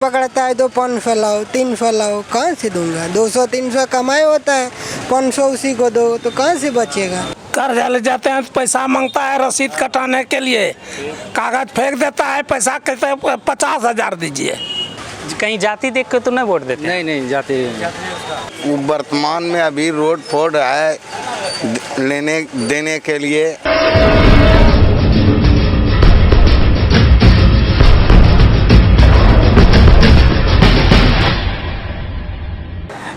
पकड़ता है तो 500 लाओ 300 लाओ, कहाँ से दूंगा? 200-300 कमाई होता है, 500 उसी को दो तो कहाँ से बचेगा? कर्ज ले जाते हैं तो पैसा मांगता है रसीद कटाने के लिए, कागज फेंक देता है, पैसा कहते हैं 50,000 दीजिए। कहीं जाति देख के तो नहीं वोट देते? नहीं जाते। वर्तमान में अभी रोड फोड़ है लेने देने के लिए।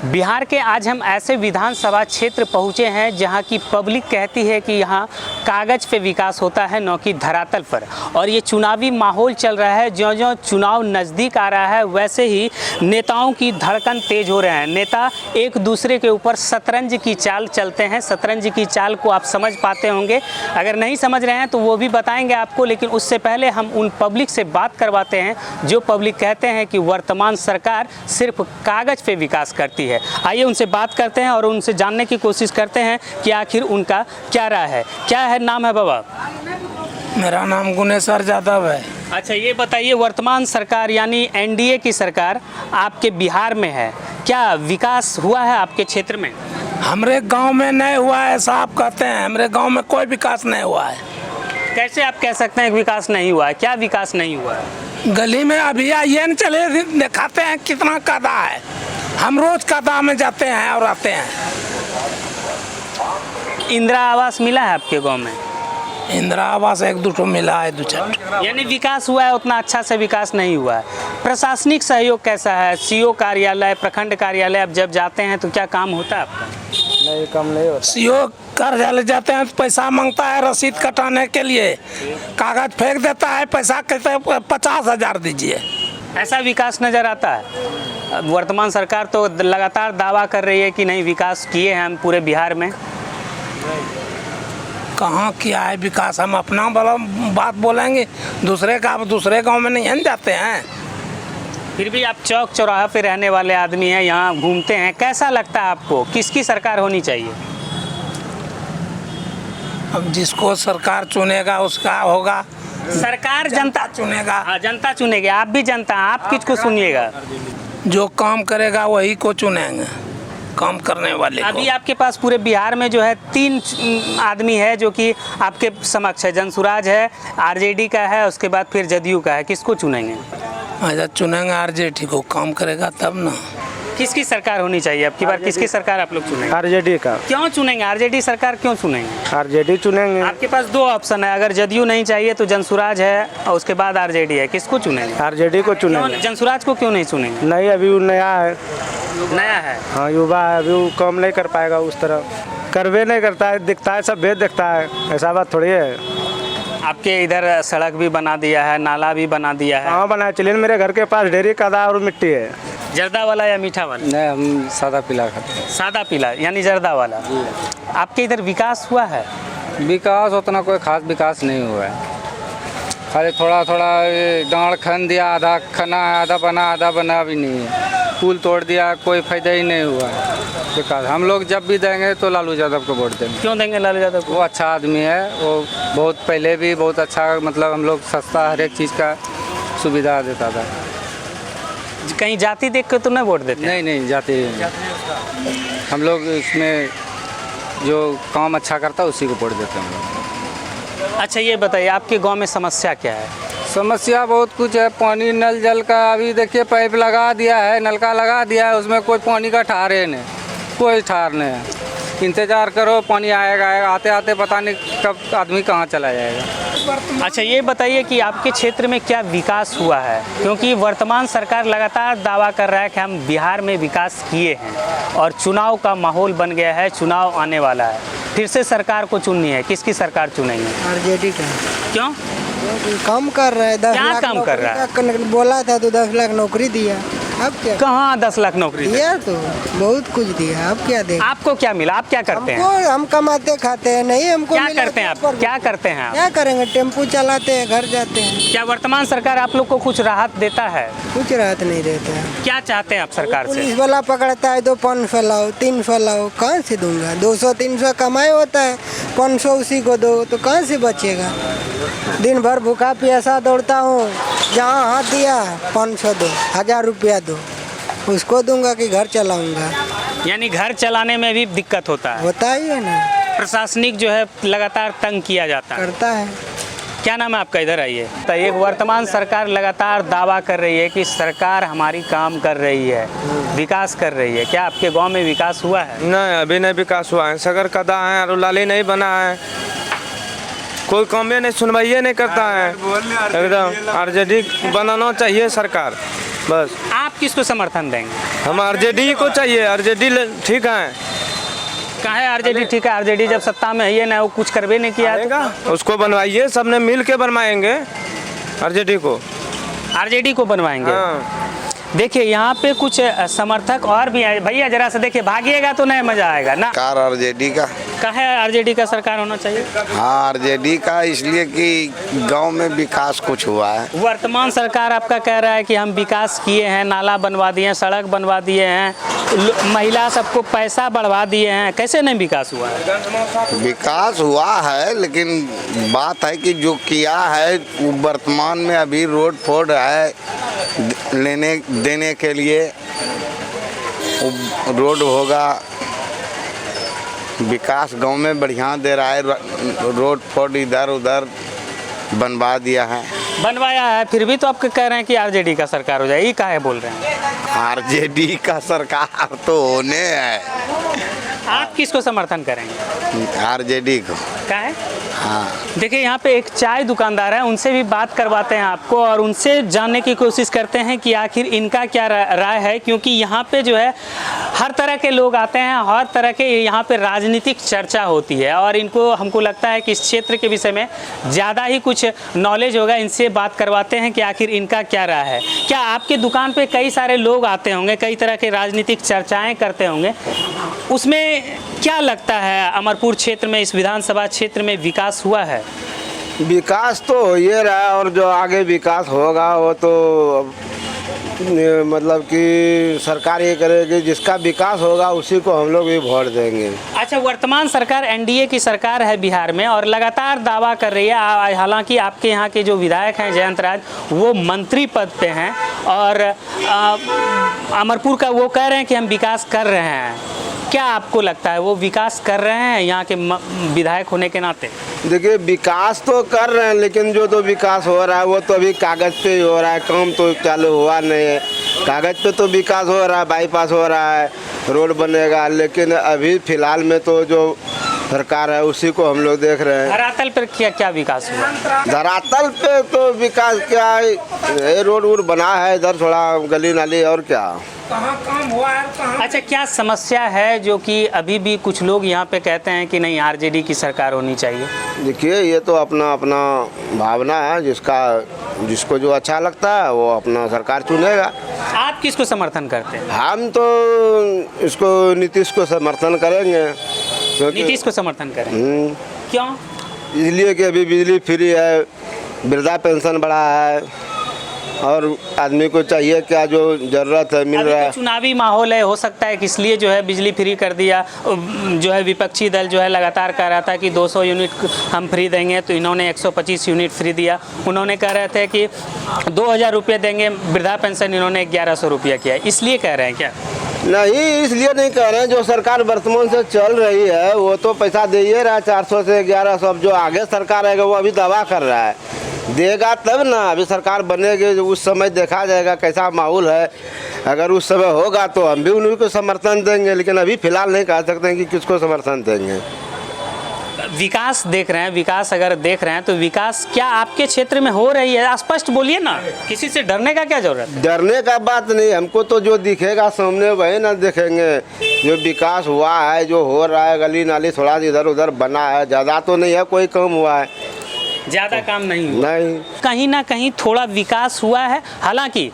बिहार के आज हम ऐसे विधानसभा क्षेत्र पहुंचे हैं जहां की पब्लिक कहती है कि यहां कागज़ पे विकास होता है, न कि धरातल पर। और ये चुनावी माहौल चल रहा है, ज्यों-ज्यों चुनाव नज़दीक आ रहा है वैसे ही नेताओं की धड़कन तेज हो रहे हैं। नेता एक दूसरे के ऊपर शतरंज की चाल चलते हैं। शतरंज की चाल को आप समझ पाते होंगे, अगर नहीं समझ रहे हैं तो वो भी बताएंगे आपको। लेकिन उससे पहले हम उन पब्लिक से बात करवाते हैं जो पब्लिक कहते हैं कि वर्तमान सरकार सिर्फ कागज़ पे विकास करती है। आइए उनसे बात करते हैं और उनसे जानने की कोशिश करते हैं कि आखिर उनका क्या राय है। क्या है नाम है बाबा? मेरा नाम गुनेश्वर यादव है। अच्छा, ये बताइए, वर्तमान सरकार यानी एनडीए की सरकार आपके बिहार में है, क्या विकास हुआ है आपके क्षेत्र में? हमारे गांव में नहीं हुआ है, ऐसा आप कहते हैं? हमारे गांव में कोई विकास नहीं हुआ है। कैसे आप कह सकते हैं कि विकास नहीं हुआ है? क्या विकास नहीं हुआ है? गली में अभी आइए न, चले दिखाते हैं कितना कादा है। हम रोज कादा में जाते हैं और आते हैं। इंदिरा आवास मिला है आपके गांव में? इंदिरा आवास 1-2 मिला है, 2-4। यानी विकास हुआ है, उतना अच्छा से विकास नहीं हुआ है। प्रशासनिक सहयोग कैसा है? सीओ कार्यालय, प्रखंड कार्यालय आप जब जाते हैं तो क्या काम होता है आपका? नहीं, कम नहीं होता। सीओ कार्यालय जाते हैं तो पैसा मांगता है रसीद कटाने के लिए, कागज फेंक देता है, पैसा कहते हैं 50,000 दीजिए। ऐसा विकास नज़र आता है? वर्तमान सरकार तो लगातार दावा कर रही है कि नहीं विकास किए हैं हम पूरे बिहार में। कहाँ किया है विकास? हम अपना वाला बात बोलेंगे, दूसरे का आप दूसरे गांव में नहीं जाते हैं। फिर भी आप चौक चौराहा पे रहने वाले आदमी हैं, यहाँ घूमते हैं, कैसा लगता है आपको? किसकी सरकार होनी चाहिए? अब जिसको सरकार चुनेगा उसका होगा। सरकार जनता चुनेगा। हाँ, जनता चुनेगी। आप भी जनता, आप किसको सुनिएगा? जो काम करेगा वही को चुनेंगे, काम करने वाले अभी को। आपके पास पूरे बिहार में जो है 3 आदमी है जो कि आपके समक्ष है। जनसुराज है, आरजेडी का है, उसके बाद फिर जदयू का है। किसको चुनेंगे? अच्छा, चुनेंगे आरजेडी को, काम करेगा तब ना। किसकी सरकार होनी चाहिए अब की बार? किसकी सरकार आप लोग चुनेंगे? आरजेडी का। क्यों चुनेंगे आरजेडी सरकार? क्यों चुनेंगे? आरजेडी चुनेंगे। आपके पास 2 ऑप्शन है, अगर जदयू नहीं चाहिए तो जनसुराज है और उसके बाद आरजेडी है। किसको चुनेंगे? आरजेडी को चुनेंगे। जनसुराज को क्यों नहीं चुनेंगे? नहीं, अभी वो नया है। नया है? हाँ, युवा है, अभी वो काम नहीं कर पाएगा उस तरह, करवे नहीं करता है, दिखता है, सब भेद दिखता है, ऐसा बात थोड़ी है। आपके इधर सड़क भी बना दिया है, नाला भी बना दिया है। हाँ बनाया, चलिए मेरे घर के पास ढेरी कादा और मिट्टी है। जर्दा वाला या मीठा वाला? नहीं, हम सादा पीला खाते हैं। सादा पीला यानी जर्दा वाला। आपके इधर विकास हुआ है? विकास उतना कोई खास विकास नहीं हुआ है, खाली थोड़ा थोड़ा डाँड़ खन दिया, आधा खना है, आधा बना भी नहीं है। पुल तोड़ दिया, कोई फायदा ही नहीं हुआ है विकास। हम लोग जब भी देंगे तो लालू यादव को वोट देंगे। क्यों देंगे लालू यादव को? वो अच्छा आदमी है, वो बहुत पहले भी बहुत अच्छा, मतलब हम लोग सस्ता हर एक चीज़ का सुविधा देता था। कहीं जाति देख के तो नहीं वोट देते? नहीं जाते, हम लोग इसमें जो काम अच्छा करता है उसी को वोट देते हैं। अच्छा, ये बताइए आपके गांव में समस्या क्या है? समस्या बहुत कुछ है। पानी, नल जल का अभी देखिए पाइप लगा दिया है, नलका लगा दिया है, उसमें कोई पानी का ठहरे नहीं, कोई ठहर नहीं है। इंतज़ार करो, पानी आएगा, आते आते पता नहीं कब आदमी कहाँ चला जाएगा। अच्छा, ये बताइए कि आपके क्षेत्र में क्या विकास हुआ है? क्योंकि वर्तमान सरकार लगातार दावा कर रहा है कि हम बिहार में विकास किए हैं और चुनाव का माहौल बन गया है, चुनाव आने वाला है, फिर से सरकार को चुननी है। किसकी सरकार चुनेंगे? आरजेडी का। क्यों? काम कर रहा है, 10 क्या लाख काम कर रहा है? बोला था तो 10 लाख नौकरी दिया। अब क्या कहाँ 10 लाख नौकरी दिया? तो बहुत कुछ दिया। अब क्या देगा? आपको क्या मिला? आप क्या करते हैं? हम कमाते खाते हैं, नहीं हमको क्या मिला करते हैं तो आप? क्या करते हैं आप? क्या करेंगे? टेम्पू चलाते हैं, घर जाते हैं। क्या वर्तमान सरकार आप लोग को कुछ राहत देता है? कुछ राहत नहीं देता है। क्या चाहते हैं आप सरकार से? पुलिस वाला पकड़ता है तो 500 लाओ 300 लाओ, कहाँ से दूंगा? 200-300 कमाई होता है, 500 उसी को दो तो कहाँ से बचेगा? दिन भर भूखा प्यासा दौड़ता हूँ, जहाँ हाथ दिया 500 दो, 1000 रुपया दो, उसको दूंगा कि घर चलाऊंगा। यानी घर चलाने में भी दिक्कत होता है, होता ही है ना, प्रशासनिक जो है लगातार तंग किया जाता है। करता है। क्या नाम है आपका, इधर आइए। तो एक वर्तमान सरकार लगातार दावा कर रही है कि सरकार हमारी काम कर रही है, विकास कर रही है। क्या आपके गांव में विकास हुआ है? नहीं, अभी नहीं विकास हुआ है। सगर कदा है, रुलाली नहीं बना है, कोई काम में नहीं, सुनवाई नहीं करता है। एकदम आरजेडी बनाना चाहिए सरकार, बस। आप किसको समर्थन देंगे? हम आरजेडी को चाहिए, आरजेडी ठीक है। कहाँ है आरजेडी? ठीक है, आरजेडी जब सत्ता में है ये ना, वो कुछ करवे नहीं किया तो उसको बनवाइए, सबने मिल के बनवाएंगे आरजेडी को। आरजेडी को बनवाएंगे। हाँ। देखिए यहाँ पे कुछ समर्थक और भी हैं। भैया जरा से देखिए, भागिएगा तो नहीं मजा आएगा ना। सरकार आरजेडी का। कहे आरजेडी का सरकार होना चाहिए। हाँ, आरजेडी का इसलिए कि गांव में विकास कुछ हुआ है। वर्तमान सरकार आपका कह रहा है कि हम विकास किए हैं, नाला बनवा दिए हैं, सड़क बनवा दिए हैं, महिला सबको पैसा बढ़वा दिए हैं, कैसे नहीं विकास हुआ है? विकास हुआ है, लेकिन बात है कि जो किया है वो वर्तमान में अभी रोड फोड है लेने देने के लिए, रोड होगा। विकास गांव में बढ़िया दे रहा है, रोड फोड इधर उधर बनवा दिया है, बनवाया है। फिर भी तो आपके कह रहे हैं कि आरजेडी का सरकार हो जाए, ये काहे बोल रहे हैं? आरजेडी का सरकार तो होने है। आप किसको समर्थन करेंगे? आरजेडी को। काहे? हाँ। देखिए यहाँ पे एक चाय दुकानदार है, उनसे भी बात करवाते हैं आपको और उनसे जानने की कोशिश करते हैं कि आखिर इनका क्या राय है, क्योंकि यहाँ पे जो है हर तरह के लोग आते हैं, हर तरह के यहाँ पे राजनीतिक चर्चा होती है और इनको, हमको लगता है कि इस क्षेत्र के विषय में ज़्यादा ही कुछ नॉलेज होगा। इनसे बात करवाते हैं कि आखिर इनका क्या राय है। क्या आपके दुकान पे कई सारे लोग आते होंगे, कई तरह के राजनीतिक चर्चाएँ करते होंगे, उसमें क्या लगता है अमरपुर क्षेत्र में, इस विधानसभा क्षेत्र में विकास हुआ है? विकास तो हो ही रहा है और जो आगे विकास होगा वो तो मतलब कि सरकार ये करेगी, जिसका विकास होगा उसी को हम लोग भी वोट देंगे। अच्छा, वर्तमान सरकार एनडीए की सरकार है बिहार में और लगातार दावा कर रही है, हालांकि आपके यहाँ के जो विधायक हैं जयंत राज, वो मंत्री पद पे हैं और अमरपुर का वो कह रहे हैं कि हम विकास कर रहे हैं। क्या आपको लगता है वो विकास कर रहे हैं यहाँ के विधायक होने के नाते? देखिए, विकास तो कर रहे हैं, लेकिन जो तो विकास हो रहा है वो तो अभी कागज़ पे ही हो रहा है, काम तो चालू हुआ नहीं है। कागज़ पे तो विकास हो रहा है, बाईपास हो रहा है, रोड बनेगा, लेकिन अभी फ़िलहाल में तो जो सरकार है उसी को हम लोग देख रहे हैं। धरातल पर क्या क्या विकास हुआ? धरातल पे तो विकास क्या है, रोड वोड बना है, इधर थोड़ा गली नाली, और क्या कहाँ काम हुआ है, कहाँ? अच्छा, क्या समस्या है जो कि अभी भी कुछ लोग यहाँ पे कहते हैं कि नहीं आरजेडी की सरकार होनी चाहिए? देखिए, ये तो अपना अपना भावना है, जिसको जो अच्छा लगता है वो अपना सरकार चुनेगा। आप किसको समर्थन करते हैं? हम तो इसको नीतीश को समर्थन करेंगे। नीतीश को समर्थन करेंगे। क्यों? इसलिए कि अभी बिजली फ्री है, वृद्धा पेंशन बढ़ा है और आदमी को चाहिए क्या जो ज़रूरत है मिल अभी रहा है। तो चुनावी माहौल है, हो सकता है कि इसलिए जो है बिजली फ्री कर दिया। जो है विपक्षी दल जो है लगातार कह रहा था कि 200 यूनिट हम फ्री देंगे, तो इन्होंने 125 यूनिट फ्री दिया। उन्होंने कह रहे थे कि 2000 रुपये देंगे, वृद्धा पेंशन इन्होंने 1100 रुपया किया। इसलिए कह रहे हैं क्या? नहीं, इसलिए नहीं कह रहे हैं, जो सरकार वर्तमान से चल रही है वो तो पैसा दे ही रहा है, 400 से 1100। अब जो आगे सरकार आएगा वो अभी दावा कर रहा है, देगा तब ना। अभी सरकार बनेगी, उस समय देखा जाएगा कैसा माहौल है। अगर उस समय होगा तो हम भी उन्हीं को समर्थन देंगे, लेकिन अभी फिलहाल नहीं कह सकते हैं कि किसको समर्थन देंगे। विकास देख रहे हैं, विकास अगर देख रहे हैं तो विकास क्या आपके क्षेत्र में हो रही है? स्पष्ट बोलिए ना, किसी से डरने का क्या जरूरत है? डरने का बात नहीं, हमको तो जो दिखेगा सामने वही ना देखेंगे। जो विकास हुआ है, जो हो रहा है, गली नाली थोड़ा इधर उधर बना है, ज़्यादा तो नहीं है, कोई कम हुआ है, ज़्यादा काम नहीं हुआ। नहीं, कहीं ना कहीं थोड़ा विकास हुआ है। हालांकि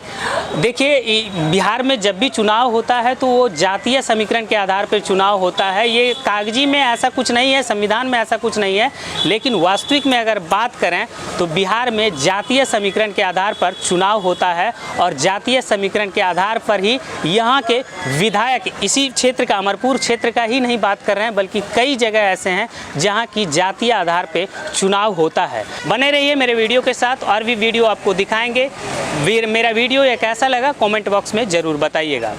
देखिए, बिहार में जब भी चुनाव होता है तो वो जातीय समीकरण के आधार पर चुनाव होता है। ये कागजी में ऐसा कुछ नहीं है, संविधान में ऐसा कुछ नहीं है, लेकिन वास्तविक में अगर बात करें तो बिहार में जातीय समीकरण के आधार पर चुनाव होता है और जातीय समीकरण के आधार पर ही यहाँ के विधायक, इसी क्षेत्र का, अमरपुर क्षेत्र का ही नहीं बात कर रहे हैं, बल्कि कई जगह ऐसे हैं जहाँ की जातीय आधार पर चुनाव होता है। है। बने रहिए मेरे वीडियो के साथ, और भी वीडियो आपको दिखाएंगे। मेरा वीडियो ये कैसा लगा कमेंट बॉक्स में ज़रूर बताइएगा।